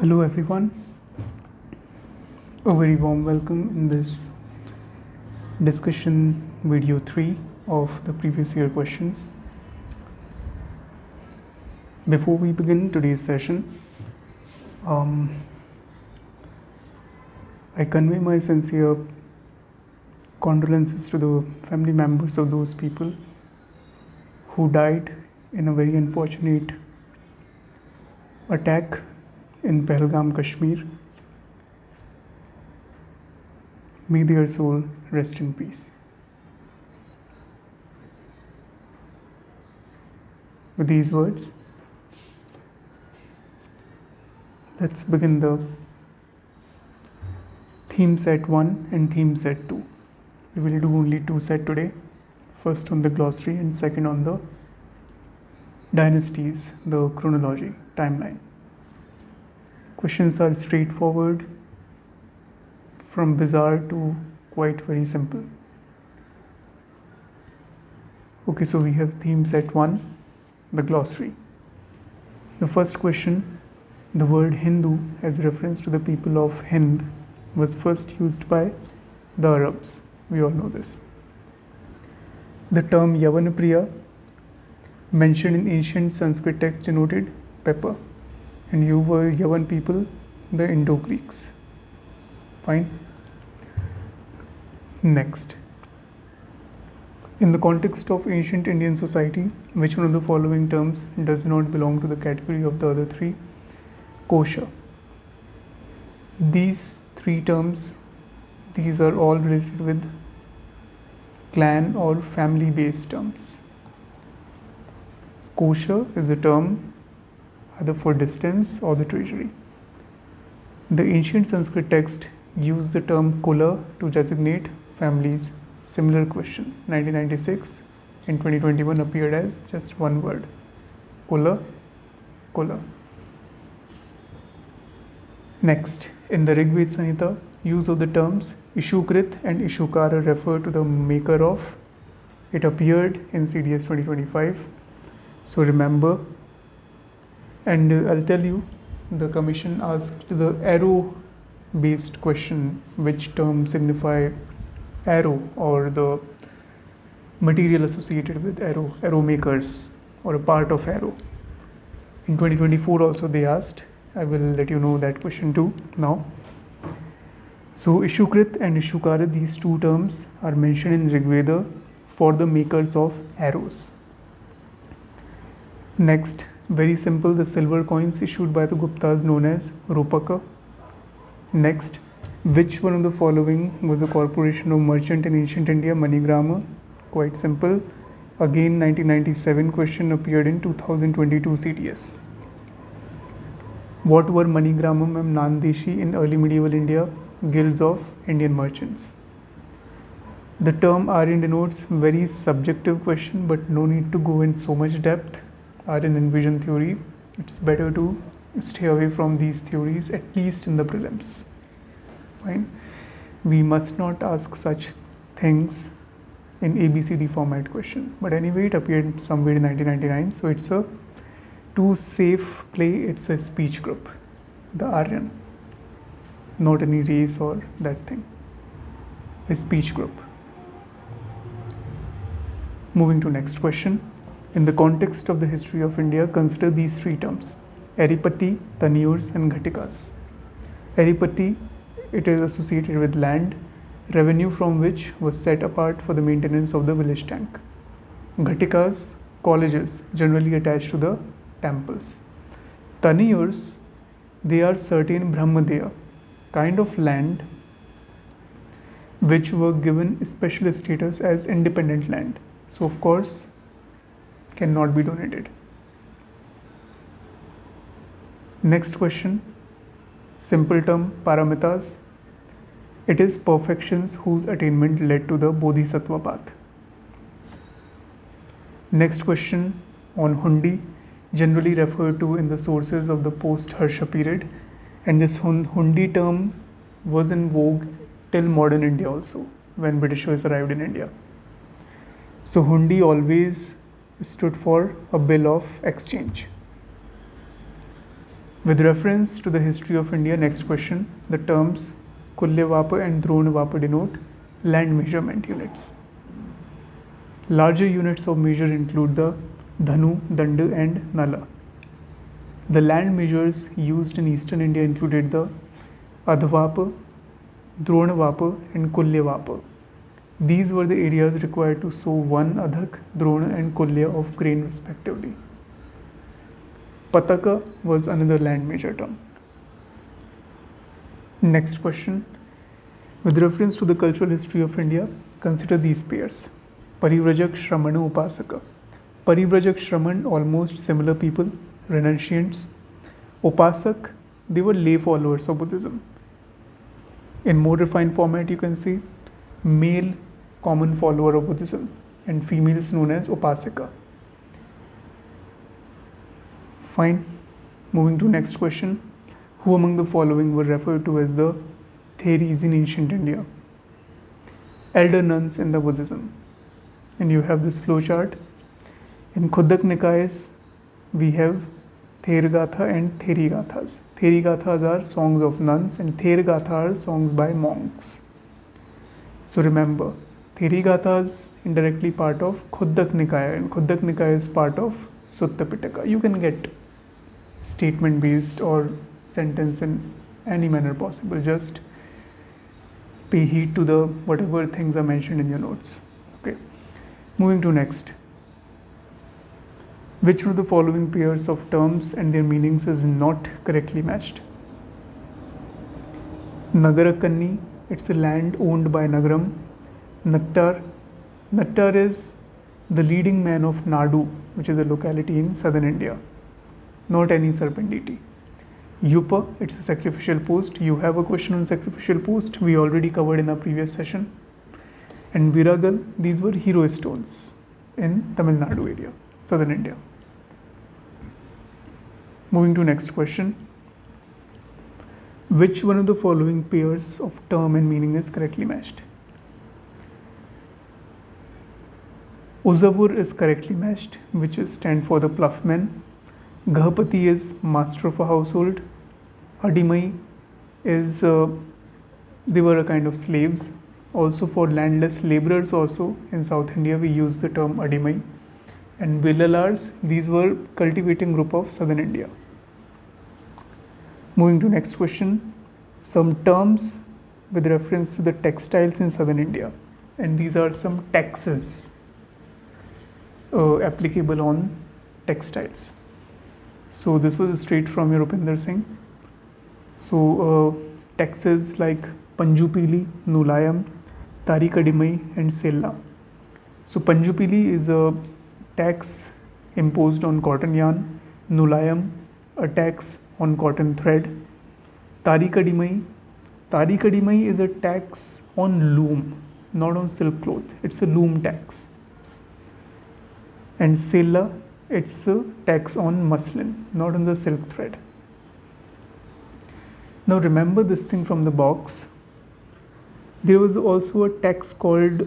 Hello everyone, a very warm welcome in this discussion video 3 of the previous year questions. Before we begin today's session, I convey my sincere condolences to the family members of those people who died in a very unfortunate attack in Pahalgam, Kashmir. May their soul rest in peace. With these words, let's begin the theme set 1 and theme set 2. We will do only 2 sets today, first on the glossary and second on the dynasties, the chronology, timeline. Questions are straightforward, from bizarre to quite very simple. Okay, so we have theme set 1, the glossary. The first question, the word Hindu as reference to the people of Hind was first used by the Arabs. We all know this. The term Yavanapriya mentioned in ancient Sanskrit text denoted pepper. And you were Yavan people, the Indo-Greeks. Fine. Next. In the context of ancient Indian society, which one of the following terms does not belong to the category of the other three? Kosher. These three terms, these are all related with clan or family-based terms. Kosher is a term either for distance or the treasury. The ancient Sanskrit text used the term kula to designate families. Similar question, 1996 and 2021 appeared as just one word, kula, kula. Next, in the Rigveda Samhita, use of the terms Ishukrit and Ishukara refer to the maker of. It appeared in CDS 2025. So remember. And I'll tell you, the commission asked the arrow-based question, which term signify arrow or the material associated with arrow makers or a part of arrow. In 2024 also they asked. I will let you know that question too now. So Ishukrit and Ishukara, these two terms are mentioned in Rigveda for the makers of arrows. Next, very simple, the silver coins issued by the Guptas known as Rupaka. Next, which one of the following was a corporation of merchant in ancient India? MoneyGramma. Quite simple. Again, 1997 question appeared in 2022 CDS. What were MoneyGramma and Nandeshi in early medieval India? Guilds of Indian merchants. The term Aryan denotes very subjective question, but no need to go in so much depth. Aryan and vision theory, it's better to stay away from these theories, at least in the prelims. Fine. We must not ask such things in ABCD format question. But anyway, it appeared somewhere in 1999. So it's a too safe play. It's a speech group, the Aryan, not any race or that thing. A speech group. Moving to next question. In the context of the history of India, consider these three terms: Aripatti, Tanures and Ghatikas. Aripatti, it is associated with land, revenue from which was set apart for the maintenance of the village tank. Ghatikas, colleges generally attached to the temples. Tanures, they are certain Brahmadeya, kind of land which were given special status as independent land. So of course, cannot be donated. Next question, simple term paramitas. It is perfections whose attainment led to the bodhisattva path. Next question on hundi, generally referred to in the sources of the post-Harsha period, and this hundi term was in vogue till modern India also, when Britishers arrived in India. So hundi always stood for a bill of exchange. With reference to the history of India, next question, the terms Kulyavapa and Dronavapa denote land measurement units. Larger units of measure include the Dhanu, Danda and Nala. The land measures used in eastern India included the Adhvapa, Dronavapa and Kulyavapa. These were the areas required to sow 1 adhak, drona and kulya of grain respectively. Pataka was another land measure term. Next question. With reference to the cultural history of India, consider these pairs. Parivrajak, Shramana, Upasaka. Parivrajak, Shraman, almost similar people, renunciants. Upasak, they were lay followers of Buddhism. In more refined format, you can see male common follower of Buddhism and females known as Upasika. Fine. Moving to next question. Who among the following were referred to as the Theris in ancient India? Elder nuns in the Buddhism. And you have this flowchart. In Khudak Nikayas, we have Thergatha and Therigathas. Therigathas are songs of nuns and Thergatha are songs by monks. So remember, Therigatha is indirectly part of Khudak Nikaya and Khudak Nikaya is part of Sutta Pitaka. You can get statement based or sentence in any manner possible. Just pay heed to the whatever things are mentioned in your notes. Okay. Moving to next. Which of the following pairs of terms and their meanings is not correctly matched? Nagarakanni, it's a land owned by Nagaram. Nattar, Nattar is the leading man of Nadu, which is a locality in southern India, not any serpent deity. Yupa, it's a sacrificial post. You have a question on sacrificial post, we already covered in our previous session. And Viragal, these were hero stones in Tamil Nadu area, southern India. Moving to next question. Which one of the following pairs of term and meaning is correctly matched? Uzavur is correctly matched, which is stand for the ploughman. Gahapati is master of a household. Adimai is, they were a kind of slaves. Also for landless laborers also in South India we use the term Adimai. And Villalars, these were cultivating group of southern India. Moving to next question. Some terms with reference to the textiles in southern India. And these are some taxes applicable on textiles. So this was straight from Rupinder Singh. So taxes like Panjupili, Nulayam, Tarikadimai and Sella. So Panjupili is a tax imposed on cotton yarn. Nulayam, a tax on cotton thread. Tarikadimai is a tax on loom, not on silk cloth. It's a loom tax. And Sella, it's a tax on muslin, not on the silk thread. Now remember this thing from the box. There was also a tax called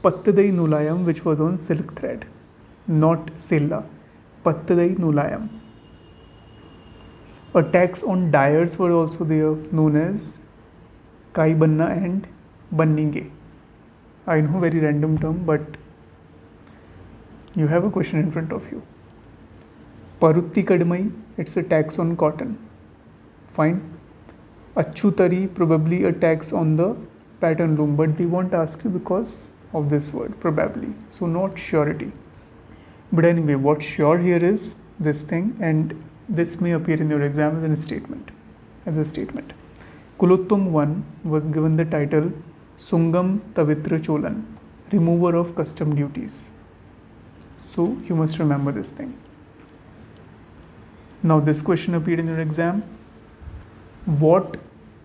Pattadai Nulayam, which was on silk thread, not Sella. Pattadai Nulayam. A tax on dyers were also there, known as Kai Banna and Banninge. I know, very random term, but you have a question in front of you. Parutti Kadmai, it's a tax on cotton. Fine. Achutari, probably a tax on the pattern loom, but they won't ask you because of this word, probably. So not surety. But anyway, what's sure here is this thing, and this may appear in your exam as a statement. Kulottung I was given the title Sungam Tavitra Cholan, remover of custom duties. So you must remember this thing. Now this question appeared in your exam. What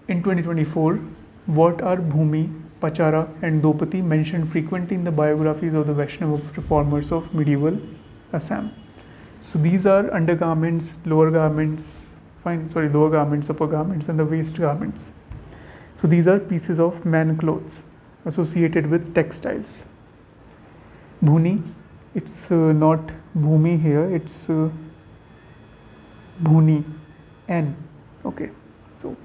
in 2024, what are Bhumi, Pachara and Dopati mentioned frequently in the biographies of the Vaishnava reformers of medieval Assam? So these are undergarments, lower garments, lower garments, upper garments and the waist garments. So these are pieces of man clothes associated with textiles. Bhuni, it's not Bhumi here, it's Bhuni. N. Okay, so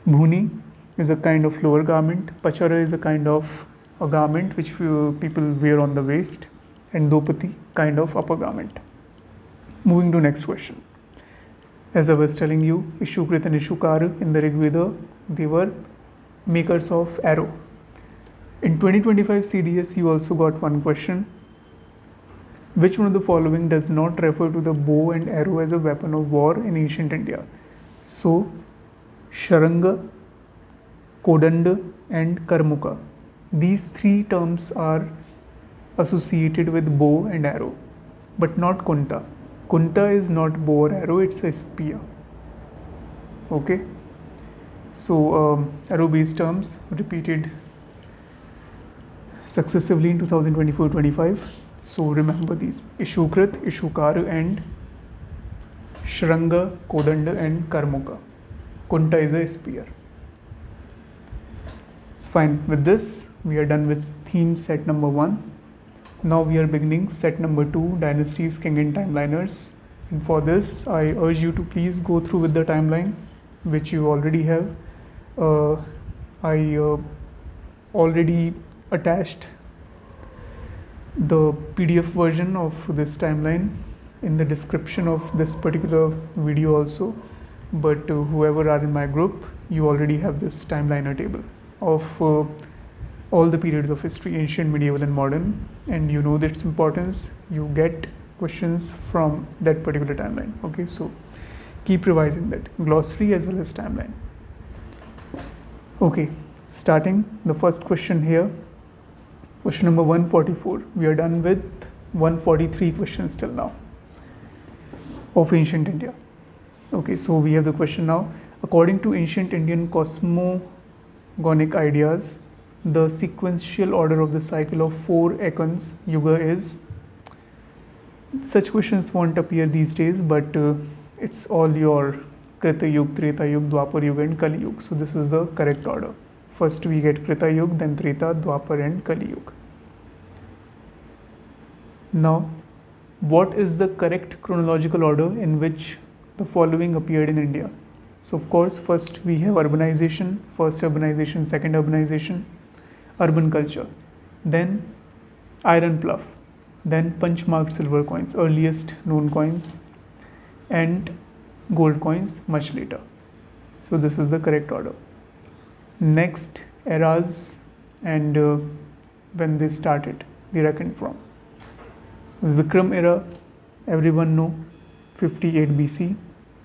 bhuni is a kind of lower garment, pachara is a kind of a garment which people wear on the waist, and dopati kind of upper garment. Moving to next question. As I was telling you, Ishukrit and Ishukar in the Rig Veda, they were makers of arrow. In 2025 CDS, you also got one question. Which one of the following does not refer to the bow and arrow as a weapon of war in ancient India? So, Sharanga, Kodanda, and Karmuka. These three terms are associated with bow and arrow, but not Kunta. Kunta is not bow or arrow, it's a spear. Okay, so arrow based terms repeated successively in 2024-25. So remember these: Ishukrit, Ishukar, and Shranga, Kodanda, and Karmuka. Kunta is a spear. It's fine. With this, we are done with theme set number 1. Now we are beginning set number 2, Dynasties, King and Timeliners. And for this, I urge you to please go through with the timeline, which you already have. I already attached the PDF version of this timeline in the description of this particular video also. But whoever are in my group, you already have this timeliner table of all the periods of history, ancient, medieval, and modern, and you know its importance. You get questions from that particular timeline. Okay, so keep revising that glossary as well as timeline. Okay, starting the first question here. Question number 144. We are done with 143 questions till now of ancient India. Okay, so we have the question now. According to ancient Indian cosmogonic ideas, the sequential order of the cycle of 4 eons yuga is. Such questions won't appear these days, but it's all your Krita Yug, Treta Yug, Dwapar Yug, and Kali Yug. So this is the correct order. First we get Krita Yug, then Treta, Dwapar, and Kali Yug. Now, what is the correct chronological order in which the following appeared in India? So of course, first we have urbanization, first urbanization, second urbanization, urban culture, then iron plough, then punch marked silver coins, earliest known coins, and gold coins much later. So this is the correct order. Next eras and when they started, they reckoned from. Vikram era, everyone know, 58 BC,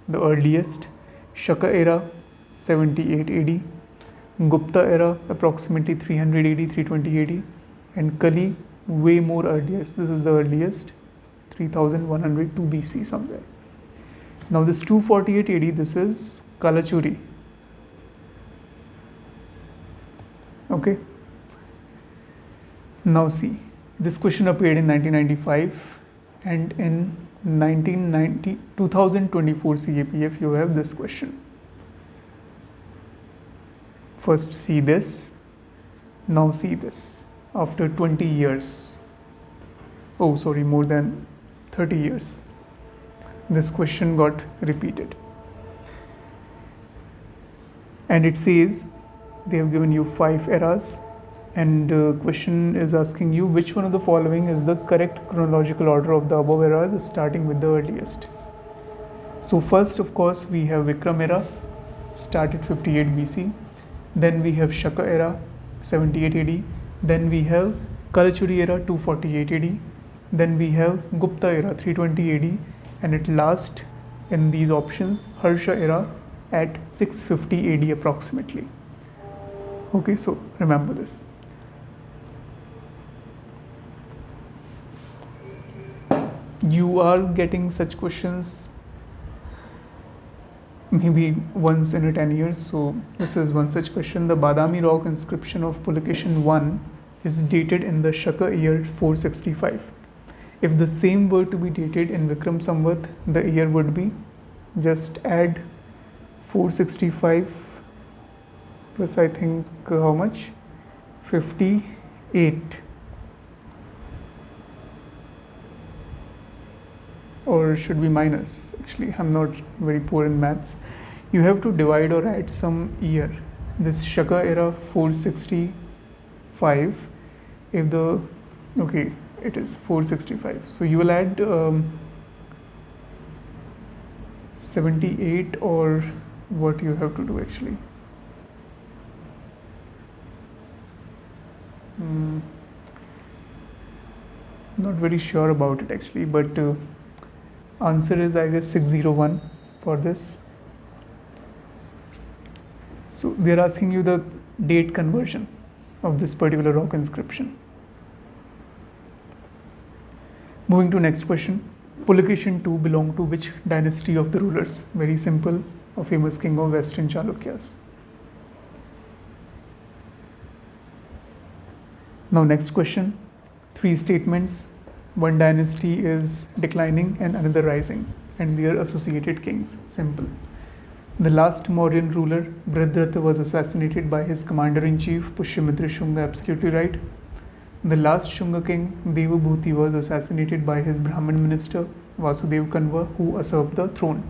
the earliest. Shaka era, 78 AD. Gupta era, approximately 300 AD, 320 AD. And Kali, way more earliest. This is the earliest, 3102 BC somewhere. Now this 248 AD, this is Kalachuri. Okay. Now see, this question appeared in 1995, and in 2024 CAPF you have this question. First see this, now see this. After 20 years, oh sorry, more than 30 years, this question got repeated. And it says they have given you 5 eras, and question is asking you which one of the following is the correct chronological order of the above eras, starting with the earliest. So first, of course, we have Vikram era, started 58 BC. Then we have Shaka era, 78 AD. Then we have Kalachuri era, 248 AD. Then we have Gupta era, 320 AD. And at last in these options, Harsha era at 650 AD approximately. Okay, so remember this. You are getting such questions maybe once in a 10 years. So this is one such question. The Badami rock inscription of Pulakeshin 1 is dated in the Shaka year 465. If the same were to be dated in Vikram Samvat, the year would be, just add 465 plus I think how much? 58. or should be minus. Actually, I'm not very poor in maths. You have to divide or add some year. This Shaka era 465. If the, okay, it is 465. So you will add 78, or what you have to do actually. Not very sure about it actually, but answer is I guess 601 for this. So they're asking you the date conversion of this particular rock inscription. Moving to next question. Pulakeshin II belonged to which dynasty of the rulers? Very simple, a famous king of Western Chalukyas. Now next question. 3 statements. One dynasty is declining and another rising, and their associated kings. Simple. The last Mauryan ruler, Bhadratha, was assassinated by his commander-in-chief, Pushyamitra Shunga. Absolutely right. The last Shunga king, Devabhuti, was assassinated by his Brahmin minister, Vasudev Kanva, who usurped the throne.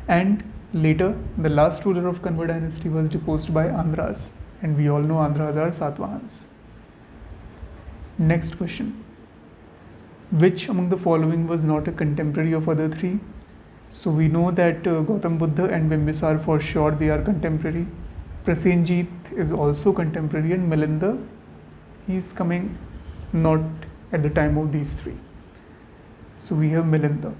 And later, the last ruler of Kanva dynasty was deposed by Andhras, and we all know Andhras are Satvahans. Next question. Which among the following was not a contemporary of other 3? So we know that Gautam Buddha and Bimbisar, for sure they are contemporary. Prasenjit is also contemporary, and Milinda, he is coming not at the time of these 3. So we have Milinda.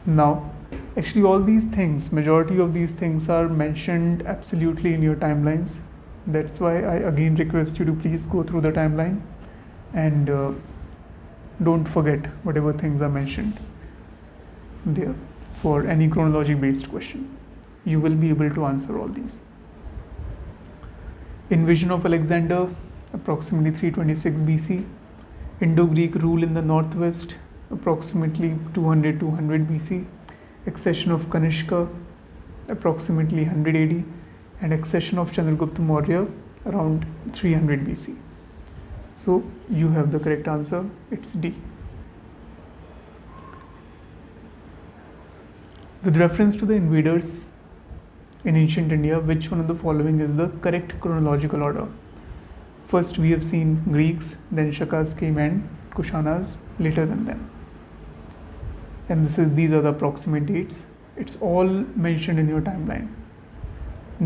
Now, actually all these things, majority of these things are mentioned absolutely in your timelines. That's why I again request you to please go through the timeline and don't forget whatever things are mentioned there for any chronology based question. You will be able to answer all these. Invasion of Alexander, approximately 326 BC. Indo-Greek rule in the northwest, approximately 200 BC. Accession of Kanishka, approximately 100 AD. And accession of Chandragupta Maurya, around 300 BC. So you have the correct answer, it's D. With reference to the invaders in ancient India, which one of the following is the correct chronological order? First we have seen Greeks, then Shakas came, and Kushanas later than them. And these are the approximate dates. It's all mentioned in your timeline.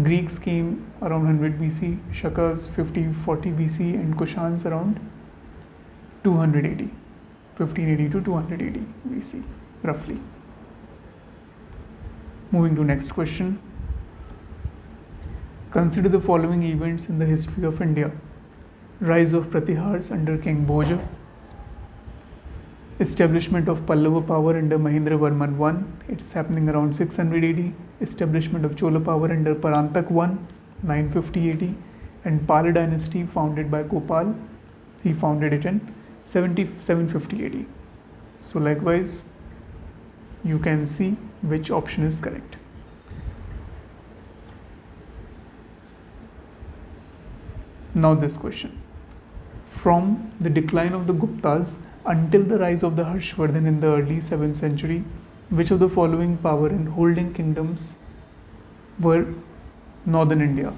Greeks came around 100 BC, Shakas 50-40 BC, and Kushans around 200 AD, 1580 to 200 AD BC, roughly. Moving to next question. Consider the following events in the history of India. Rise of Pratihars under King Bhoja. Establishment of Pallava power under Mahendravarman I. It's happening around 600 AD. Establishment of Chola power under Parantak I, 950 AD. And Pala dynasty founded by Gopal. He founded it in 750 AD. So likewise, you can see which option is correct. Now this question. From the decline of the Guptas until the rise of the Harshvardhan in the early 7th century, which of the following power and holding kingdoms were northern India?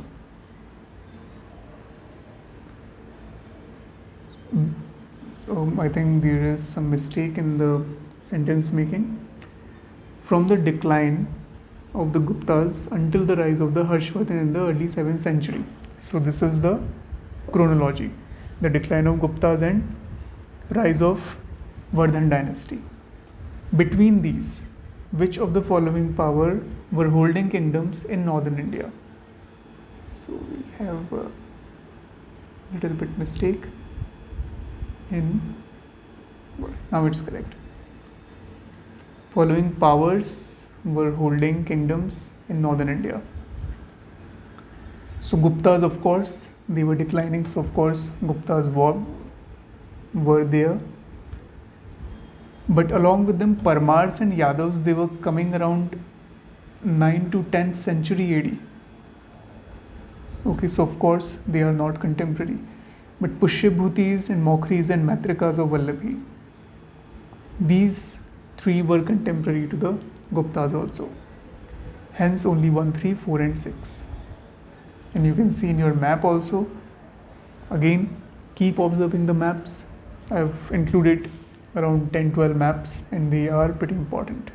I think there is some mistake in the sentence making. From the decline of the Guptas until the rise of the Harshvardhan in the early 7th century. So this is the chronology. The decline of Guptas and rise of Vardhan dynasty. Between these, which of the following power were holding kingdoms in northern India? So we have a little bit mistake in, now it's correct. Following powers were holding kingdoms in northern India. So Guptas, of course, they were declining, so of course Guptas were there. But along with them, Parmars and Yadavs, they were coming around 9th to 10th century AD. Okay, so of course they are not contemporary. But Pushyabhutis and Mokris and Matrikas of Vallabhi, these three were contemporary to the Guptas also. Hence only 1, 3, 4 and 6. And you can see in your map also. Again, keep observing the maps. I've included around 10-12 maps and they are pretty important.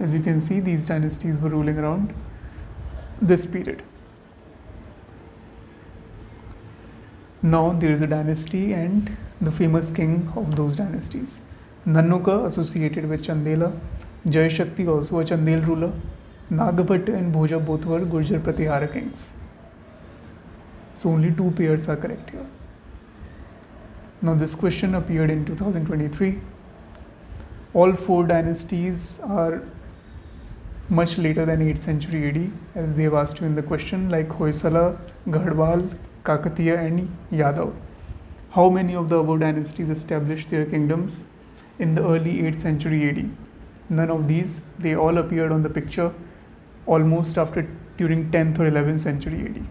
As you can see, these dynasties were ruling around this period. Now there is a dynasty and the famous king of those dynasties. Nanuka associated with Chandela, Jai Shakti also a Chandel ruler, Nagabhat and Bhoja both were Gurjar Pratihara kings. So only 2 pairs are correct here. Now this question appeared in 2023. All 4 dynasties are much later than 8th century AD, as they have asked you in the question, like Hoysala, Garhwal, Kakatiya and Yadav. How many of the above dynasties established their kingdoms in the early 8th century AD? None of these. They all appeared on the picture almost during 10th or 11th century AD.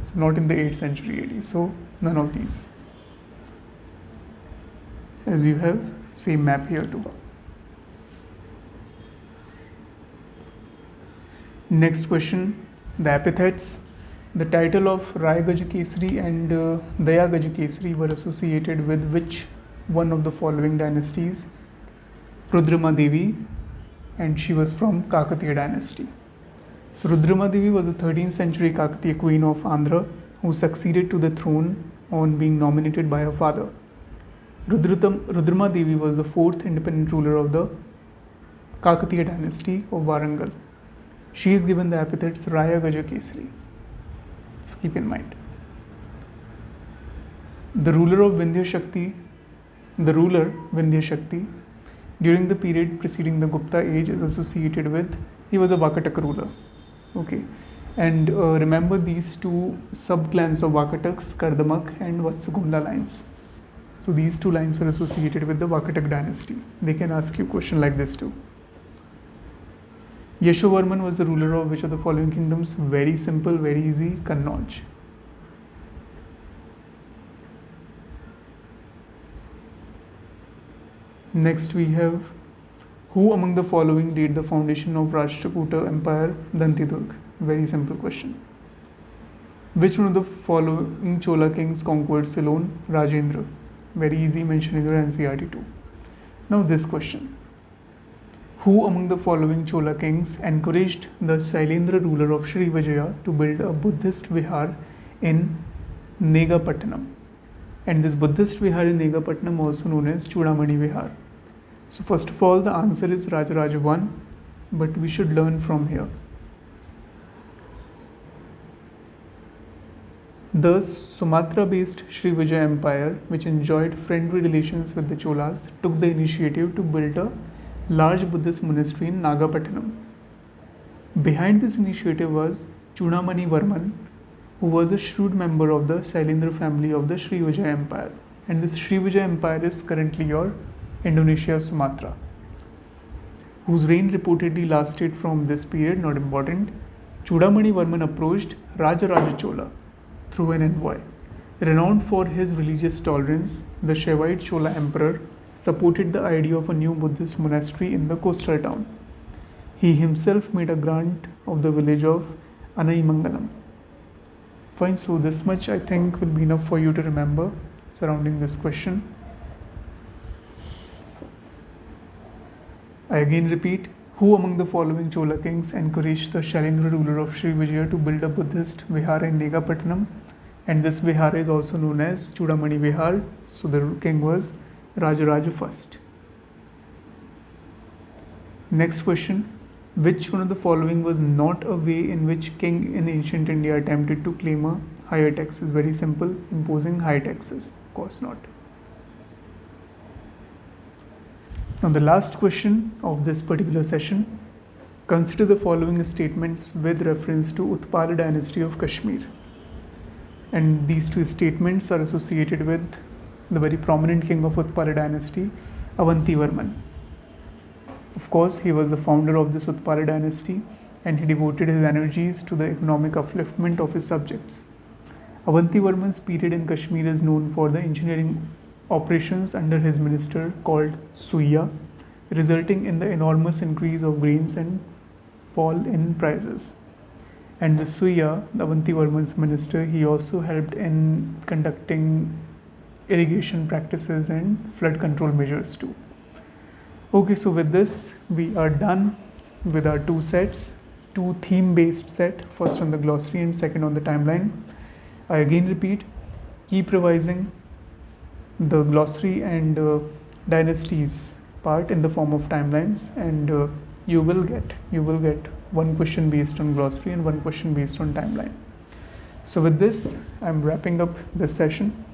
So not in the 8th century AD. So none of these. As you have same map here too. Next question, the epithets. The title of Rai Gajakesari and Daya Gajakesari were associated with which one of the following dynasties? Rudrama Devi, and she was from Kakatiya dynasty. So Rudrama Devi was the 13th century Kakatiya queen of Andhra who succeeded to the throne on being nominated by her father. Rudrama Devi was the 4th independent ruler of the Kakatiya dynasty of Warangal. She is given the epithets Raya Gajakesari. So keep in mind. The ruler Vindhya Shakti, during the period preceding the Gupta age is associated with, he was a Vakataka ruler. Okay. And remember these 2 sub-clans of Vakataks, Kardamak and Vatsagunda lines. So these 2 lines are associated with the Vakatak dynasty. They can ask you a question like this too. Yashovarman was the ruler of which of the following kingdoms? Very simple, very easy, Kannauj. Next we have, who among the following laid the foundation of Rashtrakuta Empire, Dantidurg? Very simple question. Which one of the following Chola kings conquered Ceylon? Rajendra. Very easy, mentioned in your NCERT too. Now this question. Who among the following Chola kings encouraged the Shailendra ruler of Sri Vijaya to build a Buddhist vihar in Negapattanam? And this Buddhist vihar in Negapattanam also known as Chudamani Vihar. So first of all, the answer is Rajaraja 1, but we should learn from here. The Sumatra-based Sri Vijaya Empire, which enjoyed friendly relations with the Cholas, took the initiative to build a large Buddhist monastery in Nagapattinam. Behind this initiative was Chudamani Varman, who was a shrewd member of the Shailendra family of the Sri Vijaya Empire. And this Sri Vijaya Empire is currently your Indonesia, Sumatra, whose reign reportedly lasted from this period, not important. Chudamani Varman approached Rajaraja Chola through an envoy. Renowned for his religious tolerance, the Shaivite Chola emperor supported the idea of a new Buddhist monastery in the coastal town. He himself made a grant of the village of Anaimangalam. Fine, so this much I think will be enough for you to remember surrounding this question. I again repeat, who among the following Chola kings encouraged the Shailendra ruler of Sri Vijaya to build a Buddhist vihara in Negapattinam? And this vihara is also known as Chudamani Vihar. So the king was Rajaraja first. Next question. Which one of the following was not a way in which king in ancient India attempted to claim a higher tax? Is very simple, imposing high taxes. Of course not. Now the last question of this particular session. Consider the following statements with reference to Utpal dynasty of Kashmir. And these 2 statements are associated with the very prominent king of Utpal dynasty, Avantivarman. Of course, he was the founder of this Utpal dynasty and he devoted his energies to the economic upliftment of his subjects. Avantivarman's period in Kashmir is known for the engineering operations under his minister called Suya, resulting in the enormous increase of grains and fall in prices. And with Suya, Avantivarman's minister, he also helped in conducting irrigation practices and flood control measures too. Okay, so with this, we are done with our two sets, two theme-based set, first on the glossary and second on the timeline. I again repeat, keep revising the glossary and dynasties part in the form of timelines, and you will get one question based on glossary and one question based on timeline. So with this, I'm wrapping up this session.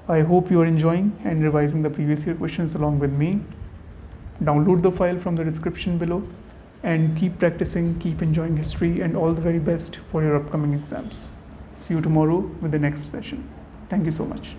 I hope you are enjoying and revising the previous year questions along with me. Download the file from the description below and keep practicing, keep enjoying history, and all the very best for your upcoming exams. See you tomorrow with the next session. Thank you so much.